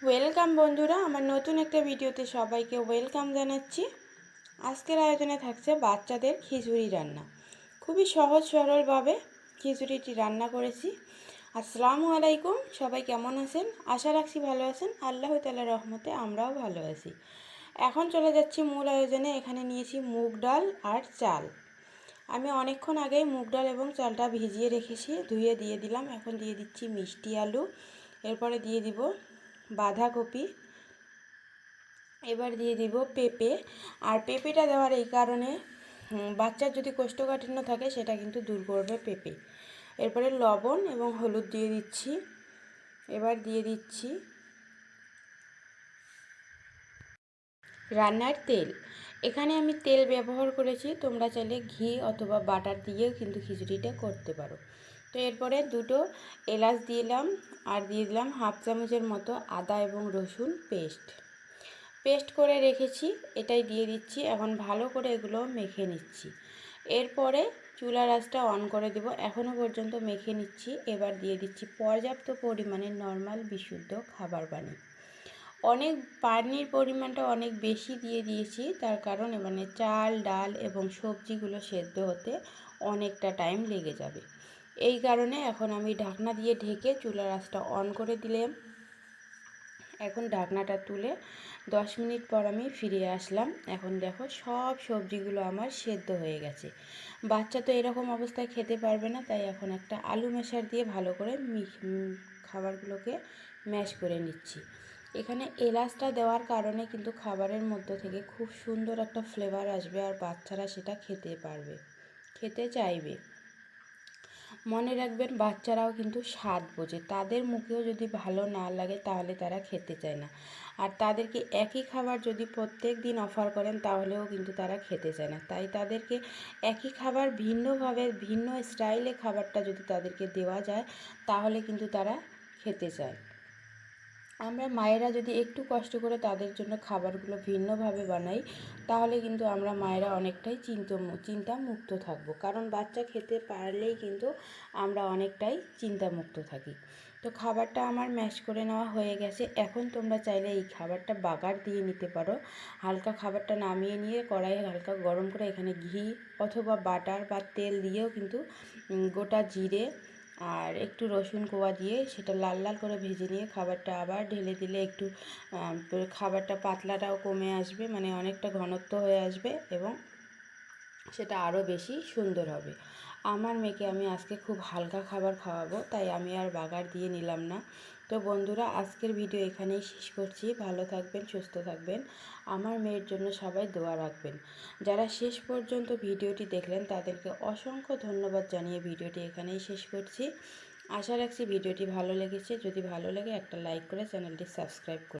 Welcome বন্ধুরা, আমার নতুন একটা ভিডিওতে সবাইকে ওয়েলকাম জানাচ্ছি। আজকের আয়োজনে থাকছে বাচ্চাদের খিচুড়ি রান্না। খুবই সহজ সরলভাবে খিচুড়িটি রান্না করেছি। আসসালামু আলাইকুম, সবাই কেমন আছেন? আশা রাখছি ভালো আছেন। আল্লাহ তাআলার রহমতে আমরাও ভালো আছি। এখন চলে যাচ্ছি মূল আয়োজনে। এখানে নিয়েছি মুগ ডাল আর চাল। আমি অনেকক্ষণ আগেই মুগ ডাল এবং চালটা ভিজিয়ে রেখেছি, ধুয়ে দিয়ে দিলাম। এখন দিয়ে দিচ্ছি মিষ্টি আলু, এরপরে দিয়ে দিব বাঁধাকপি, এবার দিয়ে দিব পেঁপে। আর পেঁপেটা দেওয়ার এই কারণে বাচ্চার যদি কোষ্ঠকাঠিন্য থাকে সেটা কিন্তু দূর করবে পেঁপে। এরপরে লবণ এবং হলুদ দিয়ে দিচ্ছি। এবার দিয়ে দিচ্ছি রান্নার তেল। এখানে আমি তেল ব্যবহার করেছি, তোমরা চাইলে ঘি অথবা বাটার দিয়েও কিন্তু খিচুড়িটা করতে পারো। তো এরপরে দুটো এলাচ দিলাম, আর দিয়ে দিলাম হাফ চামচের মতো আদা এবং রসুন পেস্ট করে রেখেছি, এটাই দিয়ে দিচ্ছি। এখন ভালো করে এগুলো মেখে নিচ্ছি। এরপরে চুলার আঁচটা অন করে দেব। এখনও পর্যন্ত মেখে নিচ্ছি। এবার দিয়ে দিচ্ছি পর্যাপ্ত পরিমাণে নর্মাল বিশুদ্ধ খাবার পানি। পানির পরিমাণটা অনেক বেশি দিয়ে দিয়েছি, তার কারণে চাল ডাল এবং সবজিগুলো সেদ্ধ হতে অনেকটা টাইম লেগে যাবে। এই কারণে এখন আমি ঢাকনা দিয়ে ঢেকে চুলার আঁচটা অন করে দিলাম। এখন ঢাকনাটা তুলে 10 মিনিট পর আমি ফিরে আসলাম। এখন দেখো সব সবজিগুলো আমার সেদ্ধ হয়ে গেছে। বাচ্চা তো এরকম অবস্থায় খেতে পারবে না, তাই এখন একটা আলু ম্যাশার দিয়ে ভালো করে খাবারগুলোকে ম্যাশ করে নিচ্ছি। এখানে এলাচটা দেওয়ার কারণে কিন্তু খাবারের মধ্যে থেকে খুব সুন্দর একটা ফ্লেভার আসবে, আর বাচ্চারা সেটা খেতে চাইবে। মনে রাখবেন, বাচ্চারাও কিন্তু স্বাদ বোঝে। তাদের মুখেও যদি ভালো না লাগে তাহলে তারা খেতে চায় না। আর তাদেরকে একই খাবার যদি প্রত্যেক দিন অফার করেন তাহলেও কিন্তু তারা খেতে চায় না। তাই তাদেরকে একই খাবার ভিন্নভাবে ভিন্ন স্টাইলে খাবারটা যদি তাদেরকে দেওয়া যায় তাহলে কিন্তু তারা খেতে চায়। আমরা মায়েরা যদি একটু কষ্ট করে তাদের জন্য খাবারগুলো ভিন্নভাবে বানাই তাহলে কিন্তু আমরা মায়েরা অনেকটাই চিন্তামুক্ত থাকব। কারণ বাচ্চা খেতে পারলেই কিন্তু আমরা অনেকটাই চিন্তামুক্ত থাকি। তো খাবারটা আমার ম্যাশ করে নেওয়া হয়ে গেছে। এখন তোমরা চাইলে এই খাবারটা বাগার দিয়ে নিতে পারো। হালকা খাবারটা নামিয়ে নিয়ে কড়াইয়ে হালকা গরম করে এখানে ঘি অথবা বাটার বা তেল দিয়েও কিন্তু গোটা জিরে আর একটু রসুন কোয়া দিয়ে সেটা লাল লাল করে ভেজে নিয়ে খাবারটা আবার ঢেলে দিলে একটু খাবারটা পাতলাটাও কমে আসবে, অনেকটা ঘনত্ব হয়ে আসবে এবং সেটা আরও বেশি সুন্দর হবে। আমার মেয়েকে আমি আজকে খুব হালকা খাবার খাওয়াবো, তাই আমি আর বাগার দিয়ে নিলাম না। তো বন্ধুরা, আজকের ভিডিও এখানেই শেষ করছি। ভালো থাকবেন, সুস্থ থাকবেন। আমার মেয়ের জন্য সবাই দোয়া রাখবেন। যারা শেষ পর্যন্ত ভিডিওটি দেখলেন তাদেরকে অসংখ্য ধন্যবাদ জানিয়ে ভিডিওটি এখানেই শেষ করছি। আশা রাখছি ভিডিওটি ভালো লেগেছে। যদি ভালো লাগে একটা লাইক করে চ্যানেলটি সাবস্ক্রাইব করুন।